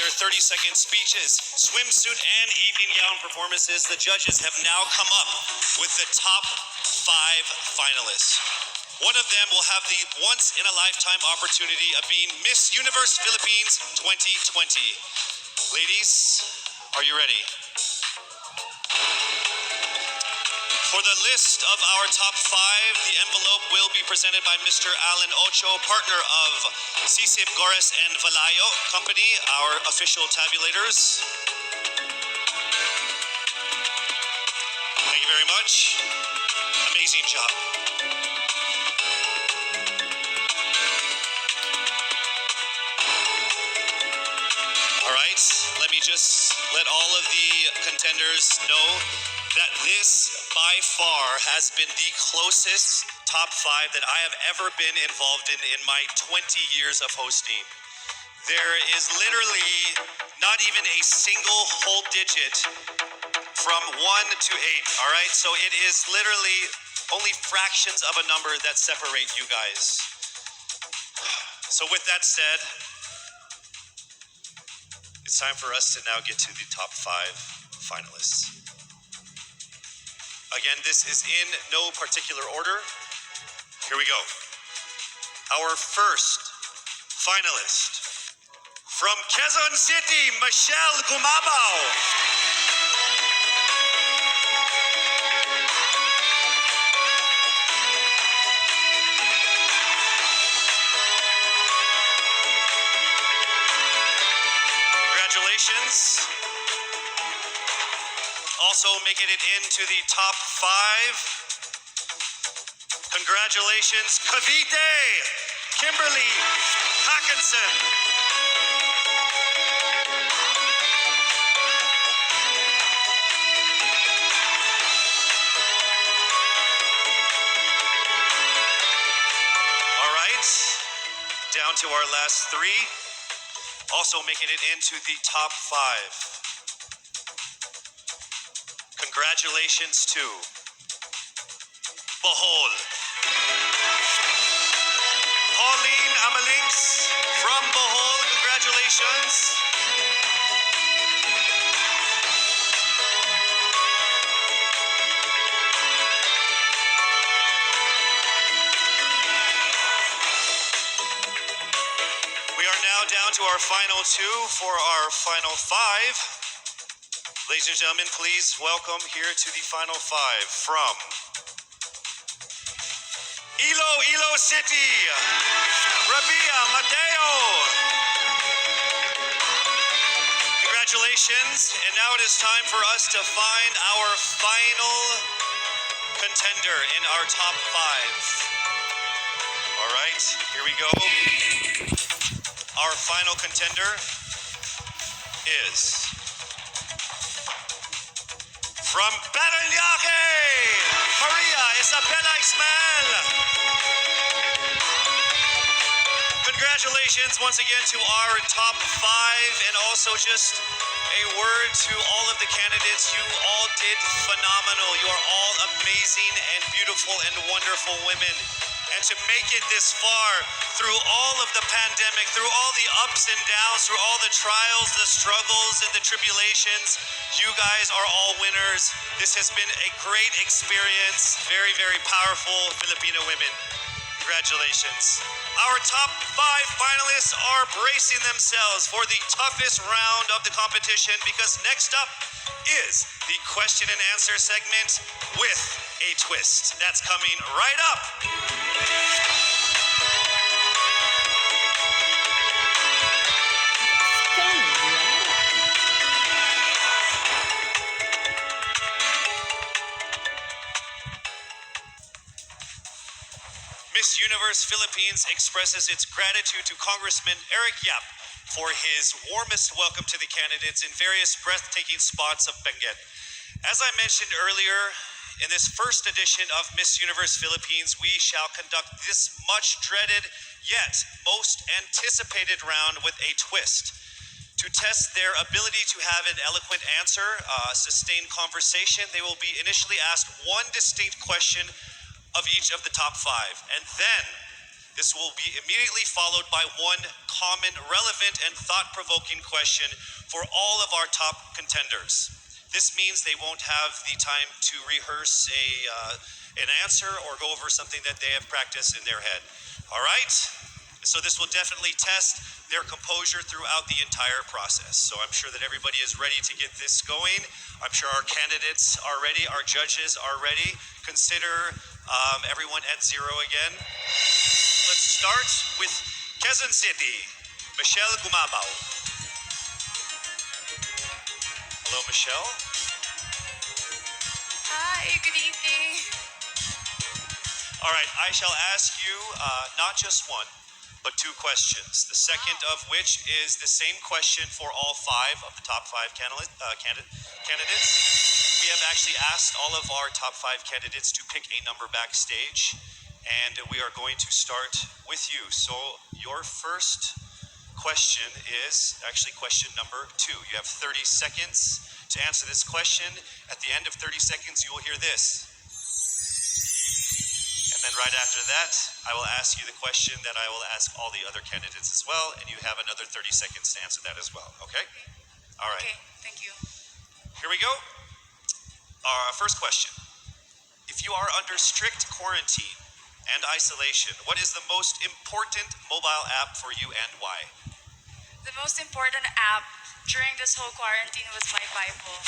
their 30-second speeches, swimsuit and evening gown performances, the judges have now come up with the top 5 finalists. One of them will have the once-in-a-lifetime opportunity of being Miss Universe Philippines 2020. Ladies, are you ready? For the list of our top 5, the envelope will be presented by Mr. Alan Ocho, partner of CICIB Gores and Valayo Company, our official tabulators. Thank you very much. Amazing job. All right, let me just let all of the contenders know that this, by far, has been the closest top 5 that I have ever been involved in my 20 years of hosting. There is literally not even a single whole digit from 1 to 8, all right? So it is literally only fractions of a number that separate you guys. So with that said, it's time for us to now get to the top 5 finalists. Again, this is in no particular order. Here we go. Our first finalist from Quezon City, Michelle Gumabao. Congratulations. Also making it into the top 5. Congratulations, Cavite, Kimberly Hackinson. All right, down to our last 3. Also making it into the top 5. Congratulations to Bohol. Pauline Amalinks from Bohol, congratulations. We are now down to our final 2 for our final 5. Ladies and gentlemen, please welcome here to the final 5 from Iloilo City, Rabia Mateo. Congratulations, and now it is time for us to find our final contender in our top 5. All right, here we go. Our final contender is from Parañaque, Maria Isabella Ismael. Congratulations once again to our top 5, and also just a word to all of the candidates. You all did phenomenal. You are all amazing and beautiful and wonderful women. And to make it this far through all of the pandemic, through all the ups and downs, through all the trials, the struggles, and the tribulations, you guys are all winners. This has been a great experience. Very, very powerful Filipino women. Congratulations. Our top 5 finalists are bracing themselves for the toughest round of the competition, because next up is the question and answer segment with a twist. That's coming right up. Miss Universe Philippines expresses its gratitude to Congressman Eric Yap for his warmest welcome to the candidates in various breathtaking spots of Benguet. As I mentioned earlier, in this first edition of Miss Universe Philippines, we shall conduct this much dreaded yet most anticipated round with a twist. To test their ability to have an eloquent answer, sustained conversation, they will be initially asked one distinct question of each of the top 5, and then This will be immediately followed by one common, relevant, and thought-provoking question for all of our top contenders. This means they won't have the time to rehearse an answer or go over something that they have practiced in their head. All right? So this will definitely test their composure throughout the entire process. So I'm sure that everybody is ready to get this going. I'm sure our candidates are ready, our judges are ready. Consider everyone at zero again. Let's start with Quezon City, Michelle Gumabao. Hello, Michelle. Hi, good evening. All right, I shall ask you not just one, but two questions. The second of which is the same question for all five of the top five candidates. We have actually asked all of our top five candidates to pick a number backstage, and we are going to start with you. So your first question is actually question number 2. You have 30 seconds to answer this question. At the end of 30 seconds, you will hear this. And then right after that, I will ask you the question that I will ask all the other candidates as well, and you have another 30 seconds to answer that as well, okay? All right. Okay, thank you. Here we go. Our first question. If you are under strict quarantine and isolation, what is the most important mobile app for you and why? The most important app during this whole quarantine was my Bible.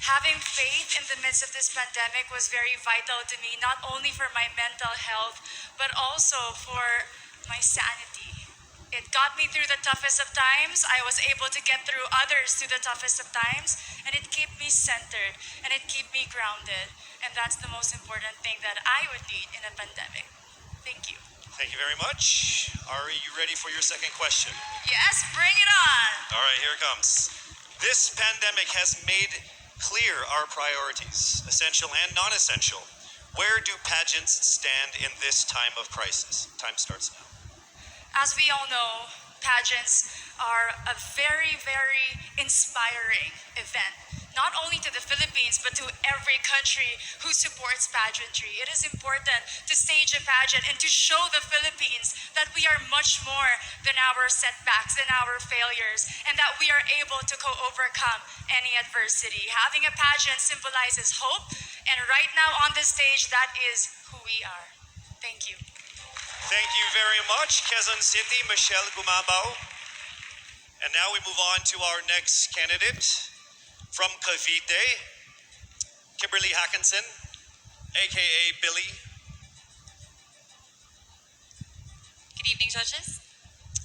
Having faith in the midst of this pandemic was very vital to me, not only for my mental health, but also for my sanity. It got me through the toughest of times. I was able to get through others through the toughest of times, and it kept me centered and it kept me grounded. And that's the most important thing that I would need in a pandemic. Thank you. Thank you very much. Are you ready for your second question? Yes, bring it on. All right, here it comes. This pandemic has made clear our priorities, essential and non-essential. Where do pageants stand in this time of crisis? Time starts now. As we all know, pageants are a very, very inspiring event, not only to the Philippines, but to every country who supports pageantry. It is important to stage a pageant and to show the Philippines that we are much more than our setbacks, than our failures, and that we are able to overcome any adversity. Having a pageant symbolizes hope, and right now on this stage, that is who we are. Thank you. Thank you very much, Quezon City, Michelle Gumabao. And now we move on to our next candidate from Cavite, Kimberly Hackinson, aka Billy. Good evening, judges.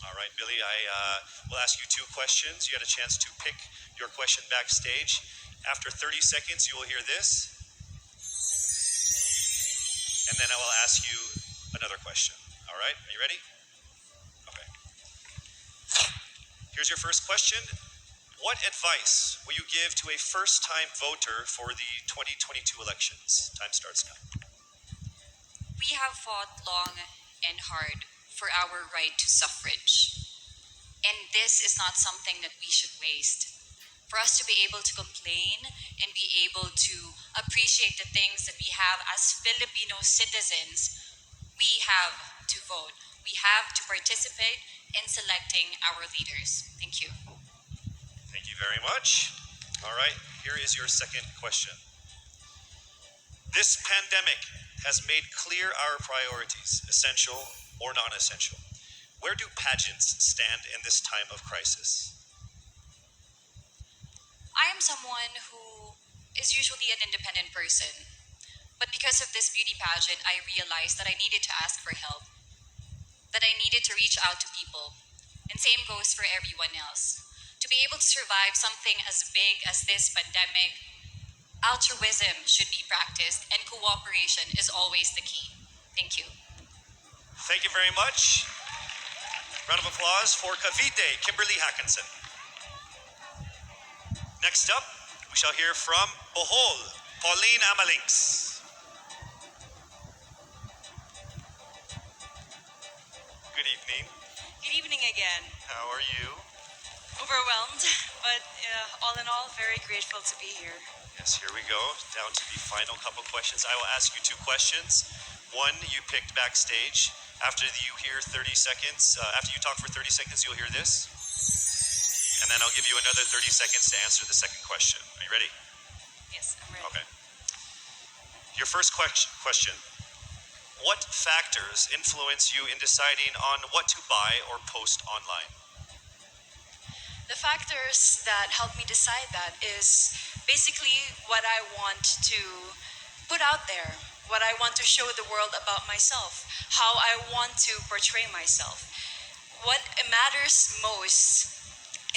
All right, Billy, I will ask you two questions. You had a chance to pick your question backstage. After 30 seconds, you will hear this. And then I will ask you another question. All right, are you ready? Okay. Here's your first question. What advice will you give to a first-time voter for the 2022 elections? Time starts now. We have fought long and hard for our right to suffrage. And this is not something that we should waste. For us to be able to complain and be able to appreciate the things that we have as Filipino citizens, we have to vote. We have to participate in selecting our leaders. Thank you. Thank you very much. All right, here is your second question. This pandemic has made clear our priorities, essential or non-essential. Where do pageants stand in this time of crisis? I am someone who is usually an independent person. But because of this beauty pageant, I realized that I needed to ask for help, that I needed to reach out to people. And same goes for everyone else. To be able to survive something as big as this pandemic, altruism should be practiced and cooperation is always the key. Thank you. Thank you very much. Round of applause for Cavite, Kimberly Hackinson. Next up, we shall hear from Bohol, Pauline Amalings. Good evening. Good evening again. How are you? Overwhelmed, but all in all, very grateful to be here. Yes, here we go. Down to the final couple questions. I will ask you two questions. One you picked backstage. After you hear 30 seconds, after you talk for 30 seconds, you'll hear this. And then I'll give you another 30 seconds to answer the second question. Are you ready? Yes, I'm ready. Okay. Your first question. What factors influence you in deciding on what to buy or post online? The factors that help me decide that is basically what I want to put out there, what I want to show the world about myself, how I want to portray myself. What matters most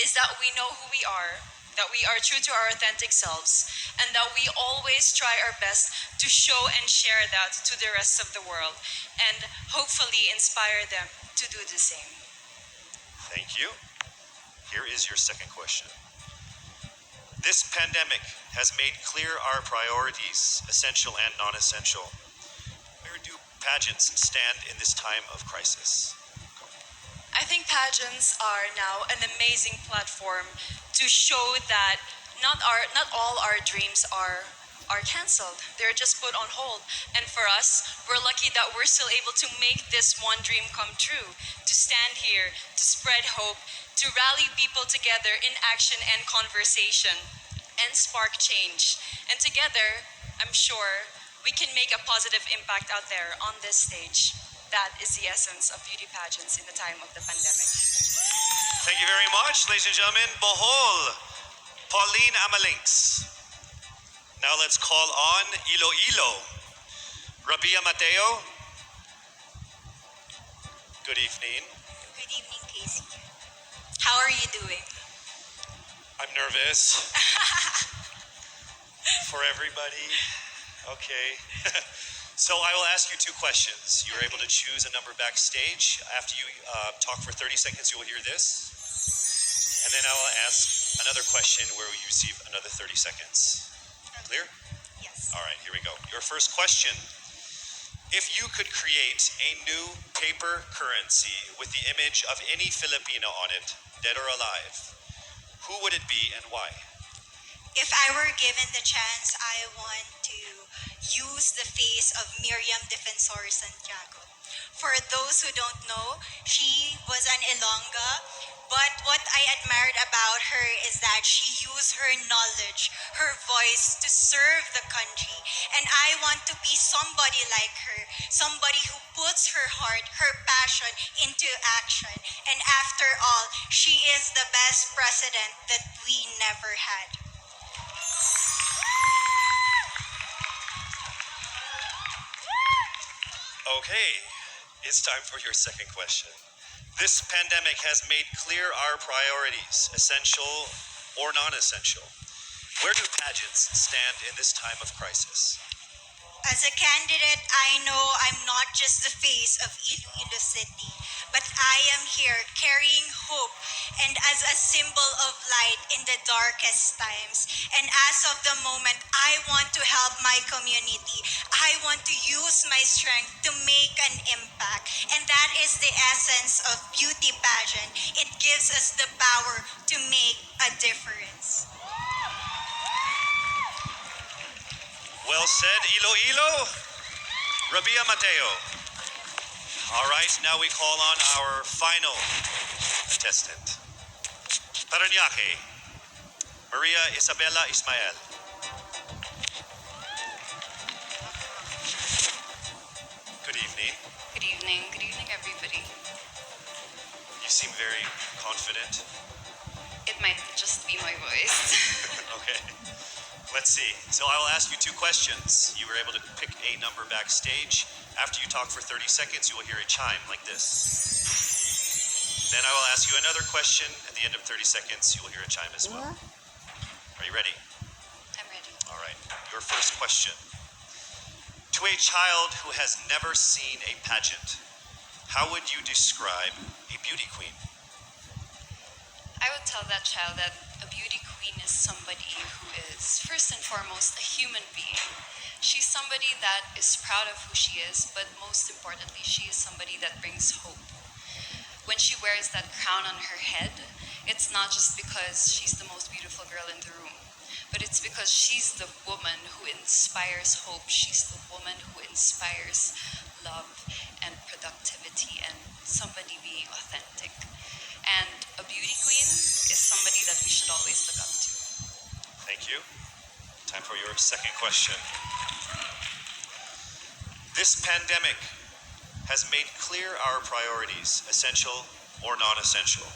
is that we know who we are, that we are true to our authentic selves, and that we always try our best to show and share that to the rest of the world, and hopefully inspire them to do the same. Thank you. Here is your second question. This pandemic has made clear our priorities, essential and non-essential. Where do pageants stand in this time of crisis? I think pageants are now an amazing platform to show that not all our dreams are canceled. They're just put on hold. And for us, we're lucky that we're still able to make this one dream come true, to stand here, to spread hope, to rally people together in action and conversation, and spark change. And together, I'm sure we can make a positive impact out there on this stage. That is the essence of beauty pageants in the time of the pandemic. Thank you very much, ladies and gentlemen. Bohol, Pauline Amalinks. Now let's call on Iloilo, Rabia Mateo. Good evening. Good evening, Casey. How are you doing? I'm nervous. For everybody. Okay. So I will ask you two questions. You're able to choose a number backstage. After you talk for 30 seconds, you will hear this. And then I will ask another question where you receive another 30 seconds. Clear? Yes. All right, here we go. Your first question. If you could create a new paper currency with the image of any Filipino on it, dead or alive, who would it be and why? If I were given the chance, I want to use the face of Miriam Defensor Santiago. For those who don't know, she was an Ilongga, but what I admired about her is that she used her knowledge, her voice to serve the country. And I want to be somebody like her, somebody who puts her heart, her passion into action. And after all, she is the best president that we never had. Okay, it's time for your second question. This pandemic has made clear our priorities, essential or non-essential. Where do pageants stand in this time of crisis? As a candidate, I know I'm not just the face of Iloilo City, but I am here carrying hope and as a symbol of light in the darkest times. And as of the moment, I want to help my community. I want to use my strength to make an impact. And that is the essence of beauty pageant. It gives us the power to make a difference. Well said, Iloilo. Rabia Mateo. All right, now we call on our final contestant. Parañaque, Maria Isabella Ismael. Good evening. Good evening. Good evening, everybody. You seem very confident. It might just be my voice. Okay. Let's see. So I will ask you two questions. You were able to pick a number backstage. After you talk for 30 seconds, you will hear a chime like this. Then I will ask you another question. At the end of 30 seconds, you will hear a chime as well. Are you ready? I'm ready. All right. Your first question. To a child who has never seen a pageant, how would you describe a beauty queen? I would tell that child that a beauty queen is somebody who is, first and foremost, a human being. She's somebody that is proud of who she is, but most importantly, she is somebody that brings hope. When she wears that crown on her head, it's not just because she's the most beautiful girl in the room, but it's because she's the woman who inspires hope. She's the woman who inspires love and productivity and somebody being authentic. And a beauty queen is somebody that we should always look up to. Thank you. Time for your second question. This pandemic has made clear our priorities, essential or non-essential.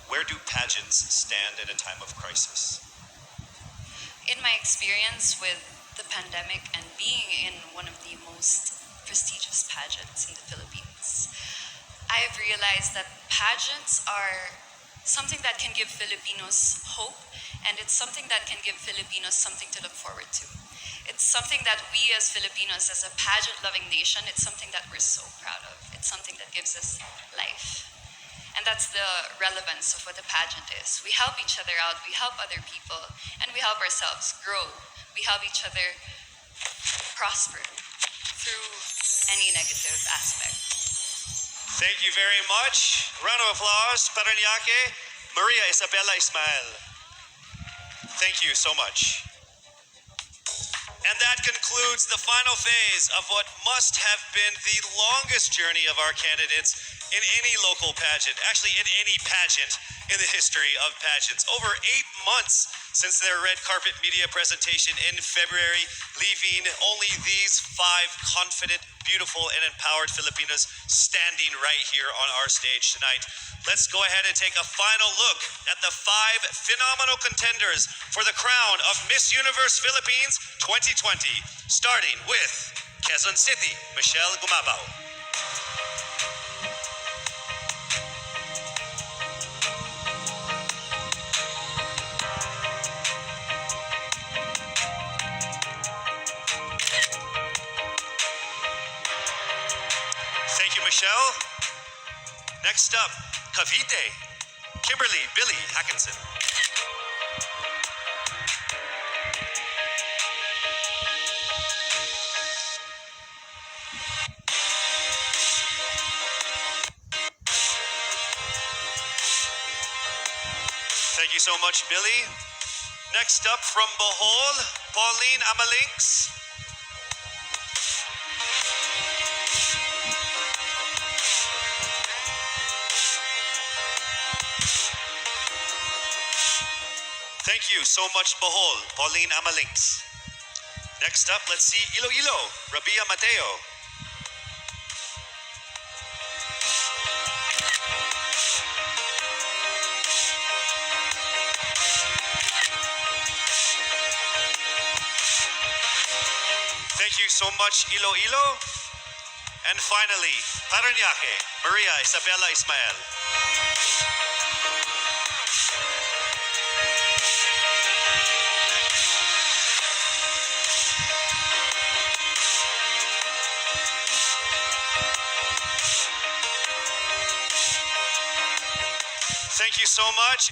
Where do pageants stand in a time of crisis? In my experience with the pandemic and being in one of the most prestigious pageants in the Philippines, I have realized that pageants are something that can give Filipinos hope, and it's something that can give Filipinos something to look forward to. It's something that we as Filipinos, as a pageant-loving nation, it's something that we're so proud of. It's something that gives us life. And that's the relevance of what a pageant is. We help each other out, we help other people, and we help ourselves grow. We help each other prosper through any negative aspect. Thank you very much. Round of applause, Parañaque, Maria Isabela Ismael. Thank you so much. And that concludes the final phase of what must have been the longest journey of our candidates in any local pageant, actually in any pageant in the history of pageants. Over 8 months since their red carpet media presentation in February, leaving only these 5 confident, beautiful, and empowered Filipinas standing right here on our stage tonight. Let's go ahead and take a final look at the 5 phenomenal contenders for the crown of Miss Universe Philippines 2020, starting with Quezon City, Michelle Gumabao. Thank you, Michelle. Next up, Cavite, Kimberly Billy Hackinson. Thank you so much, Billy. Next up from Bohol, Pauline Amalinks. Thank you so much, Bohol, Pauline Amalinks. Next up, let's see Iloilo, Rabia Mateo. Thank you so much, Iloilo. And finally, Parañaque, Maria Isabela Ismael. Thank you so much.